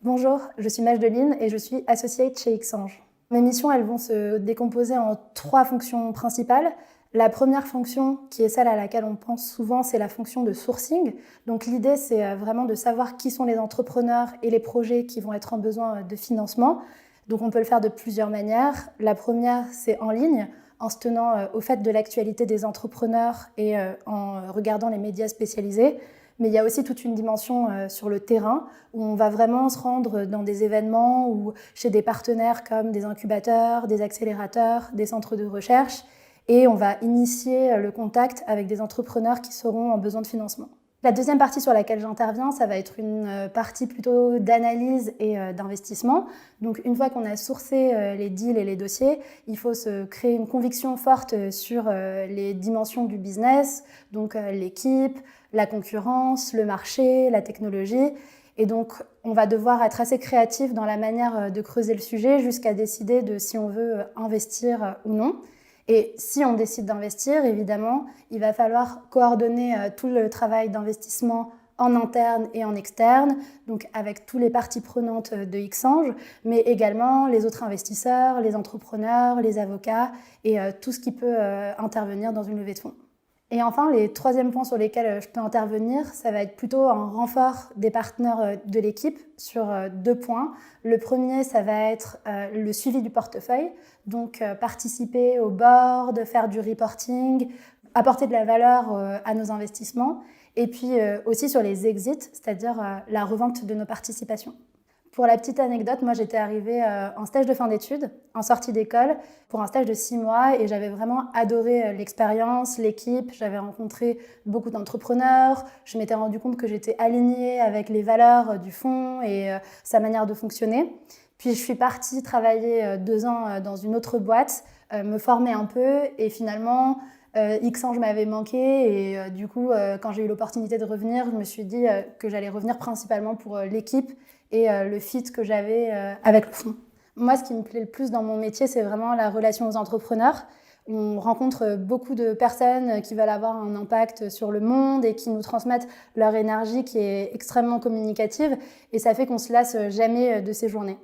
Bonjour, je suis Majdeline et je suis associate chez Xange. Mes missions, elles vont se décomposer en 3 fonctions principales. La première fonction, qui est celle à laquelle on pense souvent, c'est la fonction de sourcing. Donc l'idée, c'est vraiment de savoir qui sont les entrepreneurs et les projets qui vont être en besoin de financement. Donc on peut le faire de plusieurs manières. La première, c'est en ligne, en se tenant au fait de l'actualité des entrepreneurs et en regardant les médias spécialisés. Mais il y a aussi toute une dimension sur le terrain où on va vraiment se rendre dans des événements ou chez des partenaires comme des incubateurs, des accélérateurs, des centres de recherche et on va initier le contact avec des entrepreneurs qui seront en besoin de financement. La deuxième partie sur laquelle j'interviens, ça va être une partie plutôt d'analyse et d'investissement. Donc une fois qu'on a sourcé les deals et les dossiers, il faut se créer une conviction forte sur les dimensions du business, donc l'équipe, la concurrence, le marché, la technologie. Et donc on va devoir être assez créatif dans la manière de creuser le sujet jusqu'à décider de si on veut investir ou non. Et si on décide d'investir, évidemment, il va falloir coordonner tout le travail d'investissement en interne et en externe, donc avec toutes les parties prenantes de Xange, mais également les autres investisseurs, les entrepreneurs, les avocats et tout ce qui peut intervenir dans une levée de fonds. Et enfin, les troisièmes points sur lesquels je peux intervenir, ça va être plutôt un renfort des partenaires de l'équipe sur 2 points. Le premier, ça va être le suivi du portefeuille, donc participer au board, faire du reporting, apporter de la valeur à nos investissements, et puis aussi sur les exits, c'est-à-dire la revente de nos participations. Pour la petite anecdote, moi j'étais arrivée en stage de fin d'études, en sortie d'école, pour un stage de 6 mois et j'avais vraiment adoré l'expérience, l'équipe, j'avais rencontré beaucoup d'entrepreneurs, je m'étais rendu compte que j'étais alignée avec les valeurs du fonds et sa manière de fonctionner. Puis je suis partie travailler 2 ans dans une autre boîte, me former un peu et finalement Xange m'avait manqué et du coup quand j'ai eu l'opportunité de revenir, je me suis dit que j'allais revenir principalement pour l'équipe et le fit que j'avais avec le fonds. Moi, ce qui me plaît le plus dans mon métier, c'est vraiment la relation aux entrepreneurs. On rencontre beaucoup de personnes qui veulent avoir un impact sur le monde et qui nous transmettent leur énergie qui est extrêmement communicative et ça fait qu'on se lasse jamais de ces journées.